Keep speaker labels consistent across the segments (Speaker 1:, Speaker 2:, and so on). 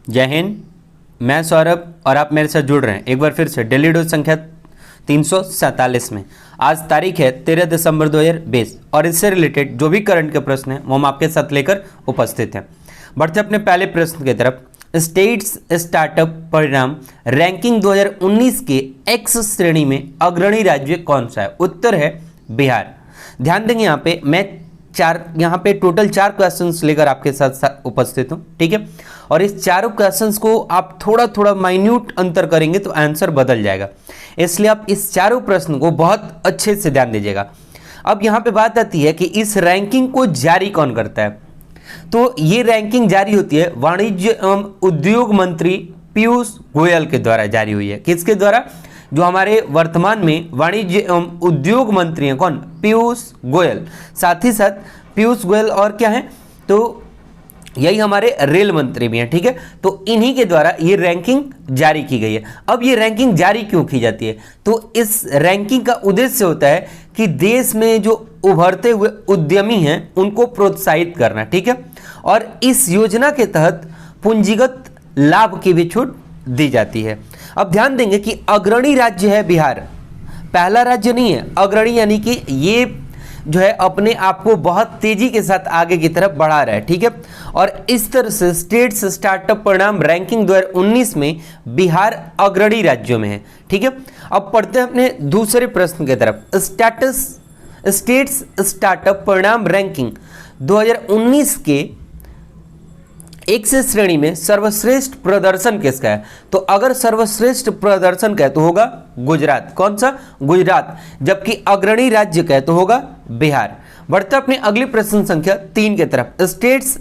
Speaker 1: जय हिंद, मैं सौरभ और आप मेरे साथ जुड़ रहे हैं एक बार फिर से डेली डोज संख्या 347 में। आज तारीख है 13 दिसंबर 2020 और इससे रिलेटेड जो भी करंट के प्रश्न हैं वो हम आपके साथ लेकर उपस्थित हैं। बढ़ते अपने पहले प्रश्न की तरफ। स्टेट्स स्टार्टअप परिणाम रैंकिंग 2019 के एक्स श्रेणी में अग्रणी राज्य कौन सा है? उत्तर है बिहार। ध्यान देंगे यहाँ पे टोटल 4 क्वेश्चंस लेकर आपके साथ उपस्थित हूँ, ठीक है। और इस चारों क्वेश्चंस को आप थोड़ा थोड़ा माइन्यूट अंतर करेंगे तो आंसर बदल जाएगा, इसलिए आप इस चारों प्रश्न को बहुत अच्छे से ध्यान दीजिएगा। अब यहाँ पे बात आती है कि इस रैंकिंग को जारी कौन करता है, तो ये रैंकिंग जारी होती है वाणिज्य एवं उद्योग मंत्री पीयूष गोयल के द्वारा जारी हुई है। किसके द्वारा? जो हमारे वर्तमान में वाणिज्य एवं उद्योग मंत्री हैं, कौन? पीयूष गोयल। साथ ही साथ पीयूष गोयल और क्या है, तो यही हमारे रेल मंत्री भी हैं, ठीक है। तो इन्हीं के द्वारा ये रैंकिंग जारी की गई है। अब ये रैंकिंग जारी क्यों की जाती है? तो इस रैंकिंग का उद्देश्य होता है कि देश में जो उभरते हुए उद्यमी हैं उनको प्रोत्साहित करना, ठीक है। और इस योजना के तहत पूंजीगत लाभ की भी छूट दी जाती है। अब ध्यान देंगे कि अग्रणी राज्य है बिहार, पहला राज्य नहीं है, अग्रणी यानी कि ये जो है अपने आप को बहुत तेजी के साथ आगे की तरफ बढ़ा रहा है, ठीक है। और इस तरह से स्टेट्स स्टार्टअप परिणाम रैंकिंग 2019 में बिहार अग्रणी राज्यों में है, ठीक है। अब पढ़ते हैं अपने दूसरे प्रश्न की तरफ। स्टेट्स स्टार्टअप परिणाम रैंकिंग 2019 के एक्स श्रेणी में सर्वश्रेष्ठ प्रदर्शन किसका है? तो अगर सर्वश्रेष्ठ प्रदर्शन का है तो होगा गुजरात। कौन सा? गुजरात। जबकि अग्रणी राज्य का है तो होगा बिहार। बढ़ते अपने अगले प्रश्न संख्या 3 की तरफ। स्टेट्स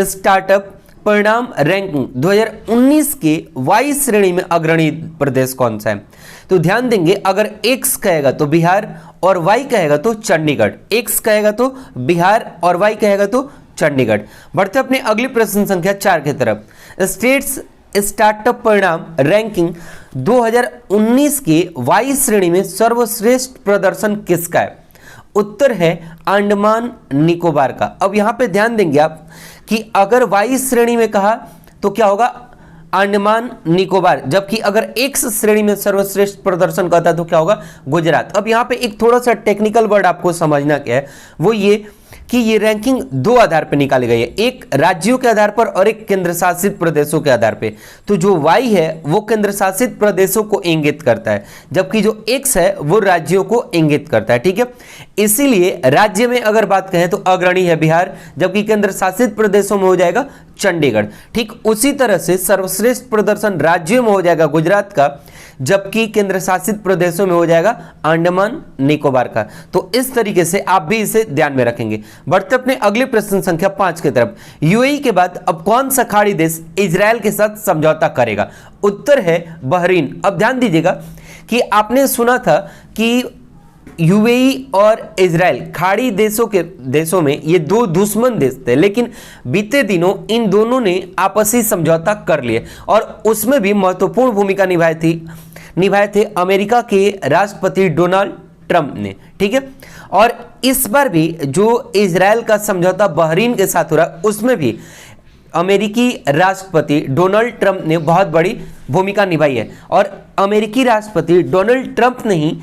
Speaker 1: स्टार्टअप परिणाम रैंकिंग 2019 के वाई श्रेणी में अग्रणी प्रदेश कौन सा है? तो ध्यान देंगे, अगर एक्स कहेगा तो बिहार और वाई कहेगा तो चंडीगढ़। एक्स कहेगा तो बिहार और वाई कहेगा तो चंडीगढ़। बढ़ते अपने अगले प्रश्न संख्या 4 की तरफ। स्टेट्स स्टार्टअप परिणाम रैंकिंग 2019 के वाई श्रेणी में सर्वश्रेष्ठ प्रदर्शन किसका है? उत्तर है अंडमान निकोबार का। अब यहां पे ध्यान देंगे आप कि अगर वाई श्रेणी में कहा तो क्या होगा? अंडमान निकोबार। जबकि अगर एक्स श्रेणी में सर्वश्रेष्ठ प्रदर्शन कहता तो क्या होगा? गुजरात। अब यहां पे एक थोड़ा सा टेक्निकल वर्ड आपको समझना क्या है, वो ये कि ये रैंकिंग 2 आधार पर निकाली गई है, एक राज्यों के आधार पर और एक केंद्र शासित प्रदेशों के आधार पे। तो जो वाई है वो केंद्र शासित प्रदेशों को इंगित करता है, जबकि जो एक्स है वो राज्यों को इंगित करता है, ठीक है। इसीलिए राज्य में अगर बात करें तो अग्रणी है बिहार, जबकि केंद्र शासित प्रदेशों में हो जाएगा चंडीगढ़। ठीक उसी तरह से सर्वश्रेष्ठ प्रदर्शन राज्यों में हो जाएगा गुजरात का, जबकि केंद्र शासित प्रदेशों में हो जाएगा अंडमान निकोबार का। तो इस तरीके से आप भी इसे ध्यान में रखेंगे। बढ़ते अपने अगले प्रश्न संख्या 5 की तरफ। यूएई के बाद अब कौन सा खाड़ी देश इजरायल के साथ समझौता करेगा? उत्तर है बहरीन। अब ध्यान दीजिएगा कि आपने सुना था कि यूएई और इजराइल खाड़ी देशों में ये 2 दुश्मन देश थे, लेकिन बीते दिनों इन दोनों ने आपसी समझौता कर लिए और उसमें भी महत्वपूर्ण भूमिका निभाए थे अमेरिका के राष्ट्रपति डोनाल्ड ट्रंप ने, ठीक है। और इस बार भी जो इजराइल का समझौता बहरीन के साथ हो रहा उसमें भी अमेरिकी राष्ट्रपति डोनाल्ड ट्रंप ने बहुत बड़ी भूमिका निभाई है। और अमेरिकी राष्ट्रपति डोनाल्ड ट्रंप ने ही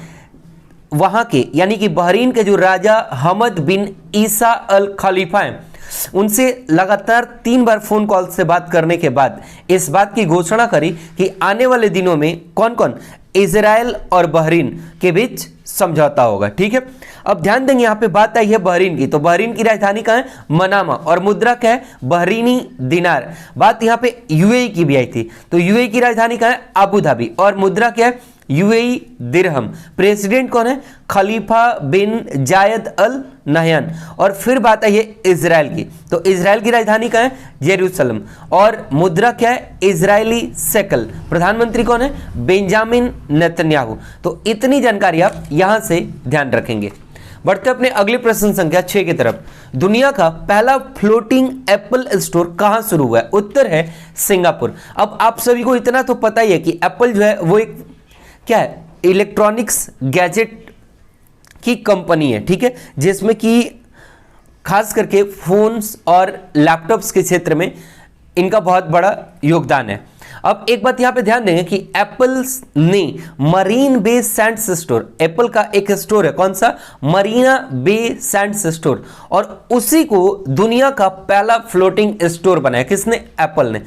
Speaker 1: वहां के यानी कि बहरीन के जो राजा हमद बिन ईसा अल खलीफा हैं उनसे लगातार 3 बार फोन कॉल से बात करने के बाद इस बात की घोषणा करी कि आने वाले दिनों में कौन कौन इजराइल और बहरीन के बीच समझौता होगा, ठीक है। अब ध्यान देंगे यहाँ पे बात आई है बहरीन की, तो बहरीन की राजधानी कहाँ है? मनामा। और मुद्रा क्या है? बहरीनी दिनार। बात यहाँ पे यूएई की भी आई थी, तो यूएई की राजधानी कहाँ है? Abu Dhabi. और मुद्रा क्या है? यूएई दिरहम। प्रेसिडेंट कौन है? खलीफा बिन जायद अल नहयान। और फिर बात आई है इजराइल की, तो इजराइल की राजधानी कहाँ है? जेरूसलम। और मुद्रा क्या है? Israeli shackle. प्रधानमंत्री कौन है? Benjamin Netanyahu. तो इतनी जानकारी आप यहां से ध्यान रखेंगे। बढ़ते अपने अगले प्रश्न संख्या 6 की तरफ। दुनिया का पहला फ्लोटिंग एप्पल स्टोर कहां शुरू हुआ है? उत्तर है सिंगापुर। अब आप सभी को इतना तो पता ही है कि एप्पल जो है वो एक क्या है? इलेक्ट्रॉनिक्स गैजेट की कंपनी है, ठीक है, जिसमें कि खास करके फोन्स और लैपटॉप्स के क्षेत्र में इनका बहुत बड़ा योगदान है। अब एक बात यहां पे ध्यान देंगे कि एप्पल ने Marina Bay Sands store, Apple का एक स्टोर है, कौन सा, मरीना बे सैंड्स स्टोर, और उसी को दुनिया का पहला फ्लोटिंग स्टोर बनाया, किसने, एप्पल ने।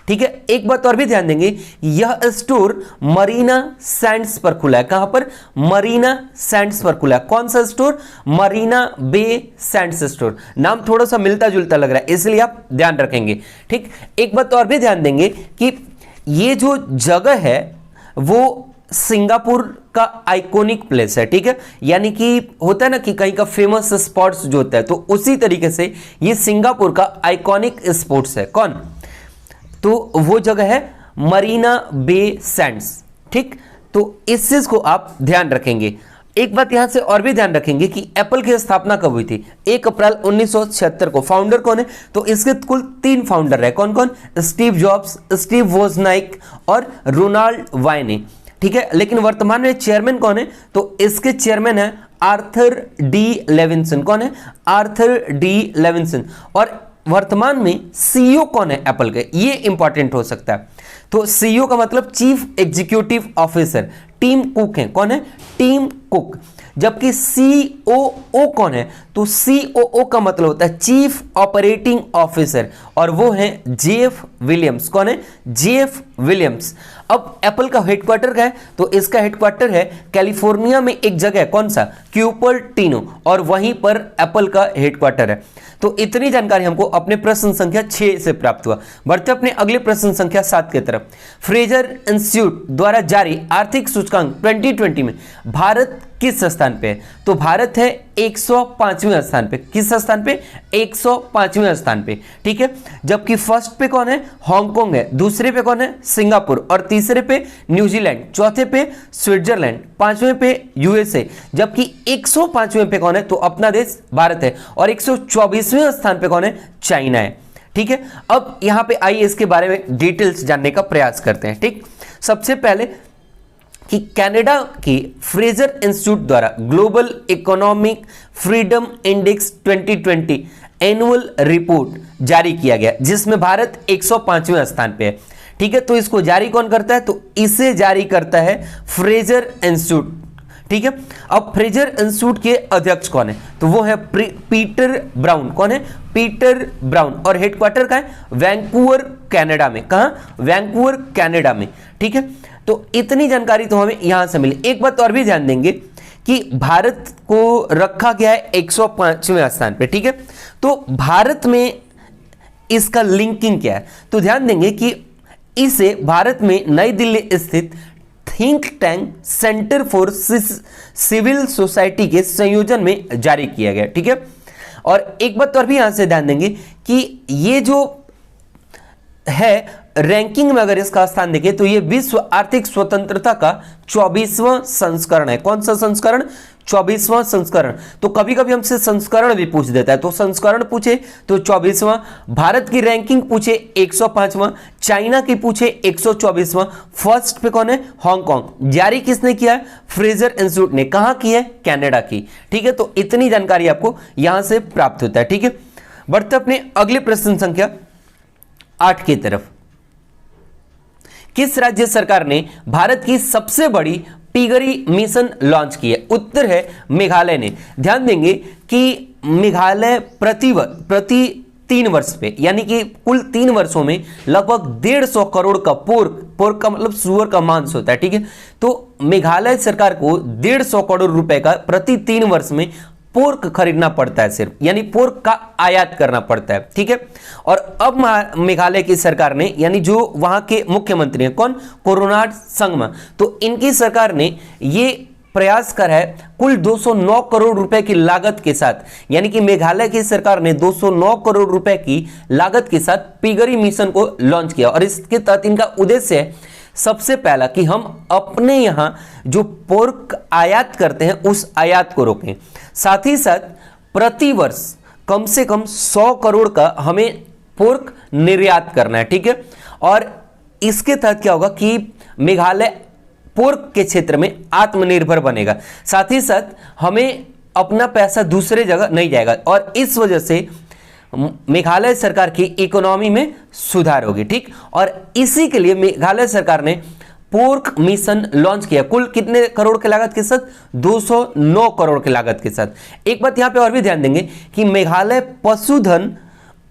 Speaker 1: ठीक है, एक बात और भी ध्यान देंगे, यह स्टोर मरीना सैंड्स पर खुला है, कहां पर, मरीना सैंड्स पर खुला है। कौन सा store, Marina Bay Sands store. नाम थोड़ा सा मिलता जुलता लग रहा है, इसलिए आप ध्यान रखेंगे। ठीक, एक बात और भी ध्यान देंगे कि ये जो जगह है वो सिंगापुर का आइकॉनिक प्लेस है। ठीक है, यानी कि होता है ना कि कहीं का फेमस स्पॉट्स जो होता है, तो उसी तरीके से ये सिंगापुर का आइकॉनिक स्पॉट्स है। कौन, तो वो जगह है मरीना बे सैंड्स। ठीक, तो इस चीज को आप ध्यान रखेंगे। एक बात यहां से और भी ध्यान रखेंगे कि एप्पल की स्थापना कब हुई थी, 1 अप्रैल 1976 को। फाउंडर कौन है, तो इसके कुल 3 फाउंडर है, कौन कौन, स्टीव जॉब्स, स्टीव वोजनाइक और रोनाल्ड वायने। ठीक है, लेकिन वर्तमान में चेयरमैन कौन है, तो इसके चेयरमैन है आर्थर डी लेविंसन। कौन है, आर्थर डी लेविंसन। और वर्तमान में सीईओ कौन है एप्पल के, ये इंपॉर्टेंट हो सकता है। तो सीईओ का मतलब chief executive officer, Tim Cook है। कौन है, टिम कुक। जबकि सीओओ कौन है, तो सीओओ का मतलब होता है चीफ ऑपरेटिंग ऑफिसर, और वो है जेफ विलियम्स। कौन है, जेफ विलियम्स। अब एप्पल का हेडक्वार्टर क्या है, तो इसका हेडक्वार्टर है कैलिफोर्निया में एक जगह है, कौन सा, क्यूपर्टिनो, और वहीं पर एप्पल का हेडक्वार्टर है। तो इतनी जानकारी हमको अपने प्रश्न संख्या 6 से प्राप्त हुआ। बढ़ते अपने अगले प्रश्न संख्या 7 की तरफ। फ्रेजर इंस्टीट्यूट द्वारा जारी आर्थिक सूचकांक 2020 में भारत किस स्थान पे है, तो भारत है 105वें स्थान पे। किस स्थान पे, 105वें स्थान पे। ठीक है, जबकि फर्स्ट पे कौन है, हांगकांग है, दूसरे पे कौन है, सिंगापुर, और तीसरे पे न्यूजीलैंड, चौथे पे स्विट्जरलैंड, 5वें पे यूएसए, जबकि 105वें पे कौन है, तो अपना देश भारत है, और 124वें स्थान पे कौन है, चाइना है। ठीक है, अब यहां पे आइए इसके बारे में डिटेल्स जानने का प्रयास करते हैं। ठीक, सबसे पहले कि कनाडा की फ्रेजर इंस्टीट्यूट द्वारा global economic freedom index 2020 annual report जारी किया गया, जिसमें भारत 105वें स्थान पे है। ठीक है, तो इसको जारी कौन करता है, तो इसे जारी करता है फ्रेजर इंस्टीट्यूट। ठीक है, अब फ्रेजर इंस्टीट्यूट के अध्यक्ष कौन है, तो वो है पीटर ब्राउन। कौन है, पीटर ब्राउन, और हेडक्वार्टर का है वैंकूवर कनाडा में। कहां, वैंकूवर कनाडा में। ठीक है, तो इतनी जानकारी तो हमें यहां से मिली। एक बात और भी ध्यान देंगे कि भारत को रखा गया है 105वें स्थान पे। ठीक है, तो भारत में इसका लिंकिंग क्या है, तो ध्यान देंगे कि इसे भारत में नई दिल्ली स्थित think tank centre for civil society के संयोजन में जारी किया गया। ठीक है, और एक बात और भी यहां से ध्यान देंगे कि ये जो है रैंकिंग में अगर इसका स्थान देखें तो ये विश्व आर्थिक स्वतंत्रता का 24वां संस्करण है। कौन सा संस्करण, 24वां संस्करण। तो कभी कभी हमसे संस्करण भी पूछ देता है, तो संस्करण पूछे तो 24वां, भारत की रैंकिंग पूछे 105वां, चाइना की पूछे 124वां, फर्स्ट पे कौन है, हांगकांग। जारी किसने किया है, फ्रेजर इंस्टीट्यूट ने। कहां की है, कनाडा की। ठीक है, तो इतनी जानकारी आपको यहां से प्राप्त होता है। ठीक है, बढ़ते अपने अगले प्रश्न संख्या 8 की तरफ। किस राज्य सरकार ने भारत की सबसे बड़ी पिगरी मिशन लॉन्च की है, उत्तर है मेघालय ने। ध्यान देंगे कि मेघालय प्रति 3 वर्ष पे, यानी कि कुल 3 वर्षों में लगभग 150 करोड़ का पोर्क का मतलब सुअर का मांस होता है। ठीक है, तो मेघालय सरकार को 150 करोड़ रुपए का प्रति 3 वर्ष में पोर्क खरीदना पड़ता है सिर्फ, यानी पोर्क का आयात करना पड़ता है। ठीक है, और अब मेघालय की सरकार ने, यानी जो वहां के मुख्यमंत्री हैं, कौन, कोनराड संगमा, तो इनकी सरकार ने ये प्रयास करा है कुल 209 करोड़ रुपए की लागत के साथ, यानी कि मेघालय की सरकार ने 209 करोड़ रुपए की लागत के साथ पिगरी मिशन को लॉन्च किया। और इसके तहत इनका उद्देश्य है सबसे पहला कि हम अपने यहां जो पोर्क आयात करते हैं उस आयात को रोकें, साथ ही साथ प्रति वर्ष कम से कम 100 करोड़ का हमें पोर्क निर्यात करना है। ठीक है, और इसके तहत क्या होगा कि मेघालय पोर्क के क्षेत्र में आत्मनिर्भर बनेगा, साथ ही साथ हमें अपना पैसा दूसरे जगह नहीं जाएगा। और इस वजह से मेघालय सरकार की इकोनॉमी में सुधार होगी। ठीक, और इसी के लिए मेघालय सरकार ने पोर्क मिशन लॉन्च किया। कुल कितने करोड़ की लागत के साथ? 209 करोड़ की लागत के साथ। एक बात यहां पे और भी ध्यान देंगे कि मेघालय पशुधन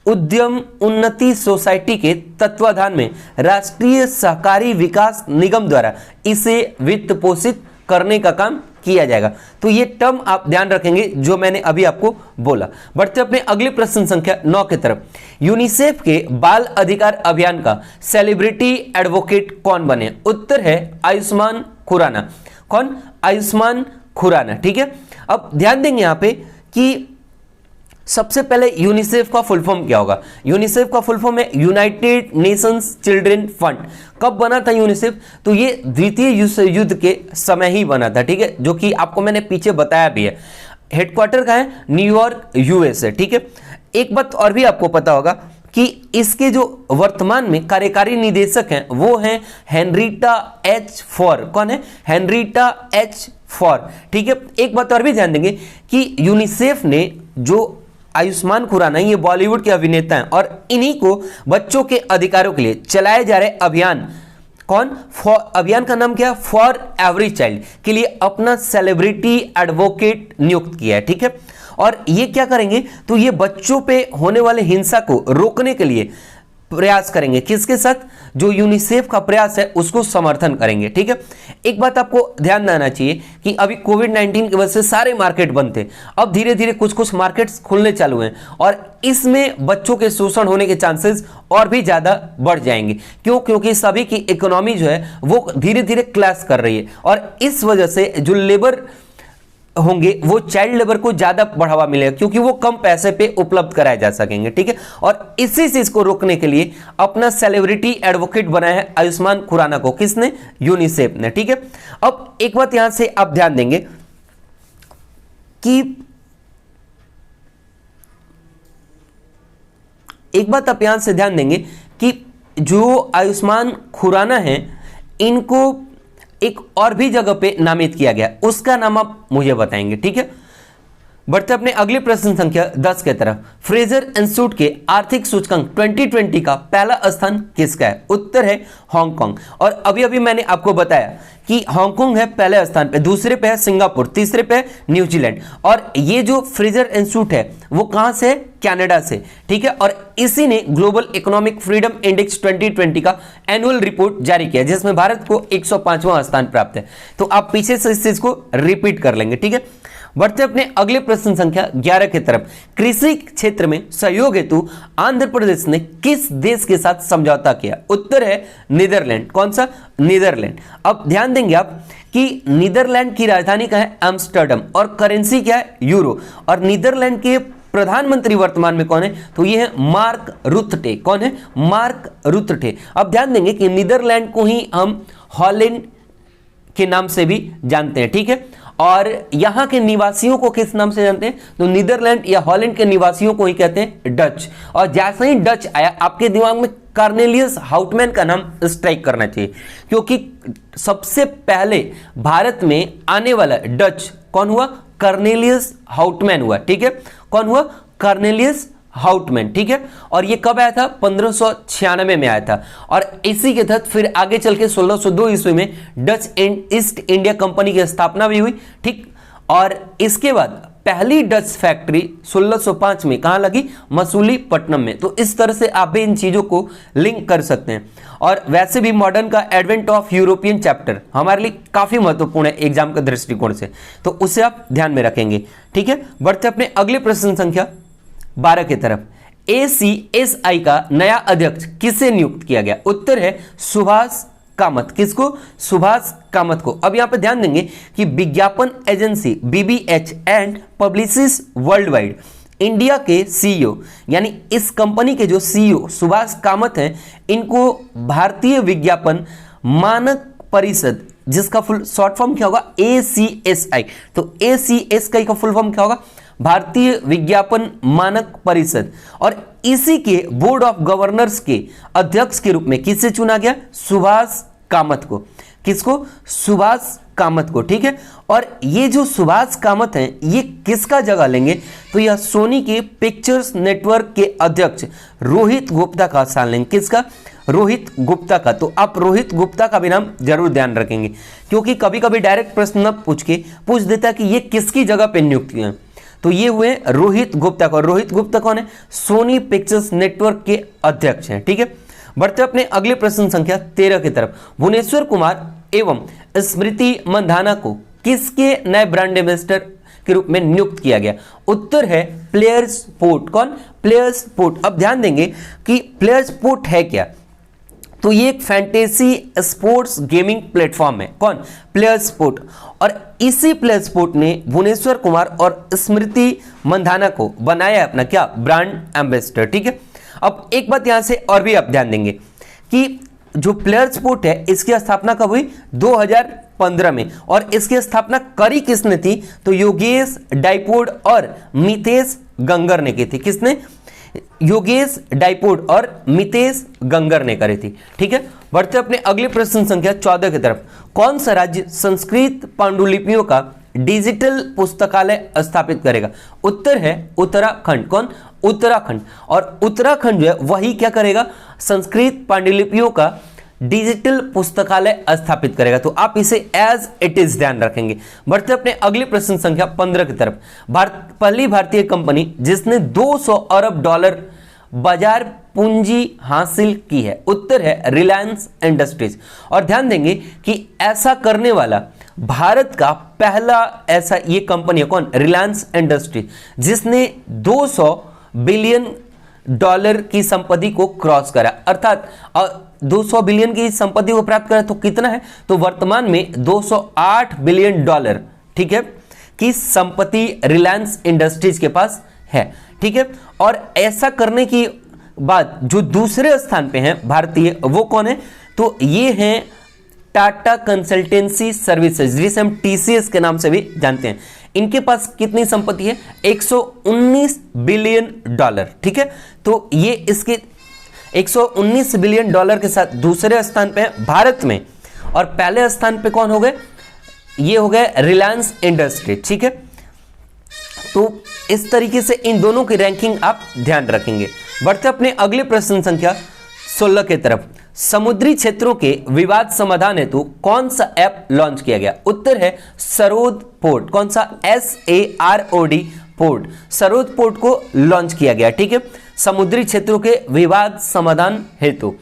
Speaker 1: उद्यम उन्नति सोसाइटी के तत्वाधान में राष्ट्रीय सहकारी विकास निगम द्वारा इसे वित्त पोषित करने का काम किया जाएगा। तो ये टर्म आप ध्यान रखेंगे जो मैंने अभी आपको बोला। बढ़ते अपने अगले प्रश्न संख्या 9 की तरफ। यूनिसेफ के बाल अधिकार अभियान का सेलिब्रिटी एडवोकेट कौन बने? उत्तर है आयुष्मान खुराना। कौन? आयुष्मान खुराना। ठीक है, अब ध्यान देंगे यहां पे कि सबसे पहले यूनिसेफ का फुल फॉर्म क्या होगा? यूनिसेफ का फुल फॉर्म है यूनाइटेड नेशंस चिल्ड्रन फंड। कब बना था यूनिसेफ? तो ये द्वितीय विश्व युद्ध के समय ही बना था। ठीक है, जो कि आपको मैंने पीछे बताया भी है। हेडक्वार्टर का है न्यूयॉर्क, यूएसए। ठीक है, एक बात और भी आपको पता होगा कि इसके जो वर्तमान में कार्यकारी निदेशक हैं वो हैं हेनरीटा एच फॉर। कौन है? Henrietta H for. ठीक है, एक बात और भी ध्यान देंगे कि यूनिसेफ ने जो आयुष्मान खुराना ये बॉलीवुड के अभिनेता हैं और इन्हीं को बच्चों के अधिकारों के लिए चलाए जा रहे अभियान, कौन? अभियान का नाम क्या? फॉर एवरी चाइल्ड के लिए अपना सेलिब्रिटी एडवोकेट नियुक्त किया है। ठीक है, और ये क्या करेंगे? तो ये बच्चों पे होने वाले हिंसा को रोकने के लिए प्रयास करेंगे। किसके साथ? जो यूनिसेफ का प्रयास है उसको समर्थन करेंगे। ठीक है, एक बात आपको ध्यान देना चाहिए कि अभी कोविड-19 की वजह से सारे मार्केट बंद थे। अब धीरे धीरे कुछ कुछ मार्केट्स खुलने चालू हैं और इसमें बच्चों के शोषण होने के चांसेस और भी ज्यादा बढ़ जाएंगे। क्यों? क्योंकि सभी की इकोनॉमी जो है वो धीरे धीरे क्लैश कर रही है और इस वजह से जो लेबर होंगे वो चाइल्ड लेबर को ज्यादा बढ़ावा मिलेगा क्योंकि वो कम पैसे पे उपलब्ध कराए जा सकेंगे। ठीक है, और इसी चीज को रोकने के लिए अपना सेलिब्रिटी एडवोकेट बनाया है आयुष्मान खुराना को। किसने? यूनिसेफ ने। ठीक है, अब एक बात यहां से आप ध्यान देंगे कि जो आयुष्मान खुराना है इनको एक और भी जगह पे नामित किया गया, उसका नाम आप मुझे बताएंगे। ठीक है, बढ़ते अपने अगले प्रश्न संख्या 10 के तरफ। फ्रेजर इंस्टीट्यूट के आर्थिक सूचकांक 2020 का पहला स्थान किसका है? उत्तर है हांगकांग। और अभी अभी मैंने आपको बताया कि हांगकांग है पहले स्थान पे, दूसरे पे है सिंगापुर, तीसरे पे है न्यूजीलैंड। और ये जो फ्रेजर इंस्टीट्यूट है वो कहां से है? कनाडा से। ठीक है, और इसी ने ग्लोबल इकोनॉमिक फ्रीडम इंडेक्स 2020 का एनुअल रिपोर्ट जारी किया जिसमें भारत को 105वां स्थान प्राप्त है। तो आप पीछे से इस चीज को रिपीट कर लेंगे। ठीक है, बढ़ते अपने अगले प्रश्न संख्या 11 की तरफ। कृषि क्षेत्र में सहयोग हेतु आंध्र प्रदेश ने किस देश के साथ समझौता किया? उत्तर है नीदरलैंड। कौन सा? नीदरलैंड। अब ध्यान देंगे आप कि नीदरलैंड की राजधानी क्या है? एम्स्टर्डम, और करेंसी क्या है? यूरो। और नीदरलैंड के प्रधानमंत्री वर्तमान में कौन है? तो ये है मार्क रुत्टे। कौन है? मार्क रुत्टे। अब ध्यान देंगे कि नीदरलैंड को ही हम हॉलैंड के नाम से भी जानते हैं। ठीक है, और यहां के निवासियों को किस नाम से जानते हैं? तो नीदरलैंड या हॉलैंड के निवासियों को ही कहते हैं डच। और जैसे ही डच आया आपके दिमाग में कॉर्नेलियस हाउटमैन का नाम स्ट्राइक करना चाहिए क्योंकि सबसे पहले भारत में आने वाला डच कौन हुआ? कॉर्नेलियस हाउटमैन हुआ। ठीक है, कौन हुआ? Cornelius Houtman. ठीक है, और ये कब आया था? 1596 में आया था। और इसी के तहत फिर आगे चल के 1602 ईस्वी में डच ईस्ट इंडिया कंपनी की स्थापना भी हुई। ठीक, और इसके बाद पहली डच फैक्ट्री 1605 में कहां लगी? मसूलीपट्टनम में। तो इस तरह से आप भी इन चीजों को लिंक कर सकते हैं। और वैसे भी मॉडर्न का एडवेंट ऑफ यूरोपियन चैप्टर हमारे लिए काफी महत्वपूर्ण है एग्जाम के दृष्टिकोण से, तो उसे आप ध्यान में रखेंगे। ठीक है, बढ़ते अपने अगले प्रश्न संख्या 12 की तरफ। ACSI का नया अध्यक्ष किसे नियुक्त किया गया? उत्तर है सुभाष कामत। किसको? सुभाष कामत को। अब यहां पे ध्यान देंगे कि विज्ञापन agency BBH and Publicis world wide India के CEO यानी इस कंपनी के जो CEO सुभाष कामत हैं, इनको भारतीय विज्ञापन मानक परिषद, जिसका फुल शॉर्ट फॉर्म क्या होगा? ACSI। तो ACSI का फुल फॉर्म क्या होगा? भारतीय विज्ञापन मानक परिषद। और इसी के बोर्ड ऑफ गवर्नर्स के अध्यक्ष के रूप में किसे चुना गया? सुभाष कामत को। किसको? सुभाष कामत को, ठीक है। और ये जो सुभाष कामत हैं ये किसका जगह लेंगे, तो यह सोनी के पिक्चर्स नेटवर्क के अध्यक्ष रोहित गुप्ता का स्थान लेंगे। किसका, रोहित गुप्ता का। तो आप रोहित गुप्ता का भी नाम जरूर ध्यान रखेंगे, क्योंकि कभी कभी डायरेक्ट प्रश्न पूछ देता है कि ये किसकी जगह पे नियुक्त हुए हैं। तो ये हुए रोहित गुप्ता का। रोहित गुप्ता कौन है, सोनी पिक्चर्स नेटवर्क के अध्यक्ष हैं, ठीक है। बढ़ते अपने अगले प्रश्न संख्या 13 की तरफ। भुवनेश्वर कुमार एवं स्मृति मंधाना को किसके नए ब्रांड एम्बेसडर के रूप में नियुक्त किया गया, उत्तर है प्लेयर्स स्पोर्ट। कौन, प्लेयर्स स्पोर्ट। अब ध्यान देंगे कि प्लेयर्स स्पोर्ट है क्या, तो ये एक फैंटेसी स्पोर्ट्स गेमिंग प्लेटफॉर्म है। कौन, प्लेयर्स स्पोर्ट। और इसी प्लेयर्स स्पोर्ट ने भुवनेश्वर कुमार और स्मृति मंधाना को बनाया अपना क्या, ब्रांड एम्बेसडर, ठीक है। अब एक बात यहां से और भी आप ध्यान देंगे कि जो प्लेयर्स स्पोर्ट है इसकी स्थापना कब हुई, 2015 में। और इसकी स्थापना करी किसने थी, तो योगेश डाइपोड और मितेश गंगर ने की थी। किसने, योगेश डाइपोड और मितेश गंगर ने करी थी, ठीक है। बढ़ते अपने अगले प्रश्न संख्या 14 की तरफ। कौन सा राज्य संस्कृत पांडुलिपियों का डिजिटल पुस्तकालय स्थापित करेगा, उत्तर है उत्तराखंड। कौन, उत्तराखंड। और उत्तराखंड जो है वही क्या करेगा, संस्कृत पांडुलिपियों का डिजिटल पुस्तकालय स्थापित करेगा। तो आप इसे एज इट इज ध्यान रखेंगे। बढ़ते अपने अगले प्रश्न संख्या 15 की तरफ। पहली भारतीय कंपनी जिसने 200 अरब डॉलर बाजार पूंजी हासिल की है, उत्तर है रिलायंस इंडस्ट्रीज। और ध्यान देंगे कि ऐसा करने वाला भारत का पहला ऐसा ये कंपनी है। कौन, रिलायंस इंडस्ट्रीज, जिसने 200 बिलियन डॉलर की संपत्ति को क्रॉस करा, अर्थात 200 बिलियन की संपत्ति को प्राप्त करा। तो कितना है, तो वर्तमान में 208 बिलियन डॉलर, ठीक है, की संपत्ति रिलायंस इंडस्ट्रीज के पास है, ठीक है। और ऐसा करने की बाद जो दूसरे स्थान पे हैं भारतीय, वो कौन है, तो ये हैं टाटा कंसल्टेंसी सर्विसेज, जिसे हम टीसीएस के नाम से भी जानते हैं। इनके पास कितनी संपत्ति है, 119 बिलियन डॉलर, ठीक है। तो ये इसके 119 बिलियन डॉलर के साथ दूसरे स्थान पे है भारत में, और पहले स्थान पे कौन हो गए, ये हो गए रिलायंस इंडस्ट्री, ठीक है। तो इस तरीके से इन दोनों की रैंकिंग आप ध्यान रखेंगे। बढ़ते अपने अगले प्रश्न संख्या 16 की तरफ। समुद्री क्षेत्रों के विवाद समाधान हेतु कौन सा ऐप लॉन्च किया गया, उत्तर है सरोद पोर्ट। कौन सा, SAROD पोर्ट, सरोद पोर्ट को लॉन्च किया गया, ठीक है, समुद्री क्षेत्रों के विवाद समाधान हेतु।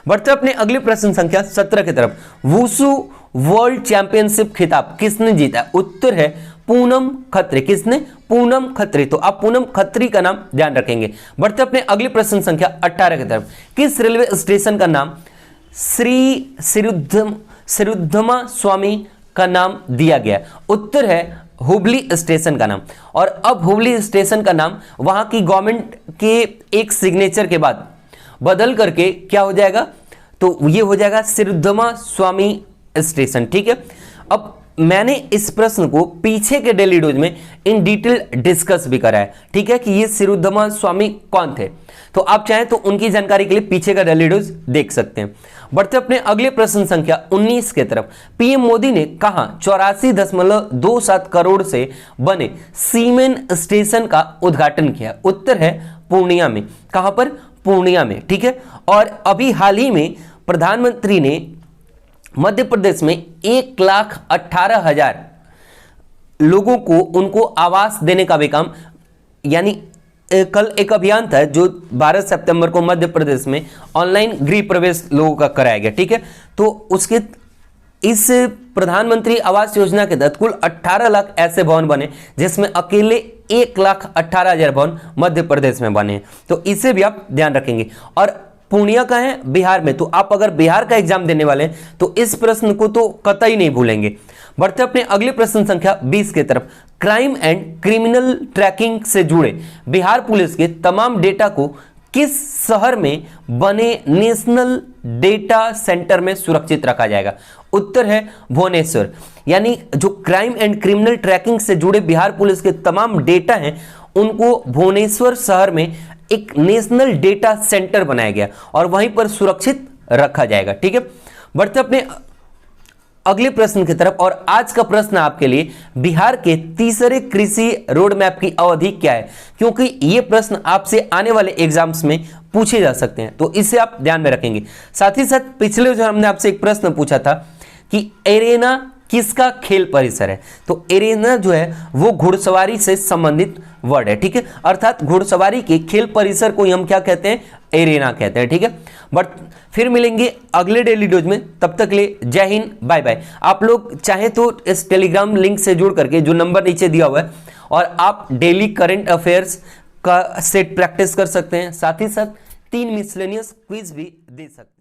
Speaker 1: बढ़ते अपने अगले प्रश्न संख्या 17 की तरफ। वुशु वर्ल्ड चैंपियनशिप खिताब किसने जीता, उत्तर है पूनम खत्री। किसने, पूनम खत्री। तो आप पूनम खत्री का नाम ध्यान रखेंगे। बढ़ते अपने अगले प्रश्न संख्या 18 की तरफ। किस रेलवे स्टेशन का नाम श्री सिरुद्धमा स्वामी का नाम दिया गया, उत्तर है हुबली स्टेशन का नाम। और अब हुबली स्टेशन का नाम वहां की गवर्नमेंट के एक सिग्नेचर के बाद बदल करके क्या हो जाएगा, तो ये हो जाएगा सिरुद्धमा स्वामी स्टेशन, ठीक है। अब मैंने इस प्रश्न को पीछे के डेली डोज में इन डिटेल डिस्कस भी करा है, ठीक है, कि ये सिरुद्धमा स्वामी कौन थे। तो आप चाहें तो उनकी जानकारी के लिए पीछे का डेली डोज देख सकते हैं। बढ़ते अपने अगले प्रश्न संख्या 19 के तरफ। पीएम मोदी ने कहा 84.27 करोड़ से बने सीमेन स्टेशन का उद्घाटन किया, उत्तर है पूर्णिया में। कहां पर, पूर्णिया में, ठीक है। और अभी हाल ही में प्रधानमंत्री ने मध्य प्रदेश में 1,18,000 लोगों को उनको आवास देने का भी काम, यानी कल एक अभियान था जो 12 सितंबर को मध्य प्रदेश में ऑनलाइन गृह प्रवेश लोगों का कराया गया, ठीक है। तो उसके इस प्रधानमंत्री आवास योजना के तहत कुल 18 लाख ऐसे भवन बने, जिसमें अकेले 1,18,000 भवन मध्य प्रदेश में बने। तो इसे भी आप ध्यान रखेंगे। और पूर्णिया का है बिहार में, तो आप अगर बिहार का एग्जाम देने वाले हैं तो इस प्रश्न को तो कतई नहीं भूलेंगे। बढ़ते अपने अगले प्रश्न संख्या 20 के तरफ। क्राइम एंड क्रिमिनल ट्रैकिंग से जुड़े बिहार पुलिस के तमाम डेटा को किस शहर में बने नेशनल डेटा सेंटर में सुरक्षित रखा जाएगा, उत्तर है भुवनेश्वर। यानी जो क्राइम एंड क्रिमिनल ट्रैकिंग से जुड़े बिहार पुलिस के तमाम डेटा हैं उनको भुवनेश्वर शहर में एक नेशनल डेटा सेंटर बनाया गया और वहीं पर सुरक्षित रखा जाएगा, ठीक है। बढ़ते अपने अगले प्रश्न की तरफ। और आज का प्रश्न आपके लिए, बिहार के तीसरे कृषि रोड मैप की अवधि क्या है, क्योंकि ये प्रश्न आपसे आने वाले एग्जाम्स में पूछे जा सकते हैं, तो इसे आप ध्यान में रखेंगे। साथ ही साथ पिछले जो हमने आपसे एक प्रश्न पूछा था कि एरेना किसका खेल परिसर है, तो एरेना जो है वो घुड़सवारी से संबंधित वर्ड है, ठीक है। अर्थात घुड़सवारी के खेल परिसर को हम क्या कहते हैं, एरेना कहते हैं, ठीक है। बट फिर मिलेंगे अगले डेली डोज में, तब तक के लिए जय हिंद, बाय बाय। आप लोग चाहे तो इस टेलीग्राम लिंक से जुड़ करके, जो नंबर नीचे दिया हुआ है, और आप डेली करंट अफेयर्स का सेट प्रैक्टिस कर सकते हैं, साथ ही साथ 3 मिसलेनियस क्विज भी दे सकते हैं।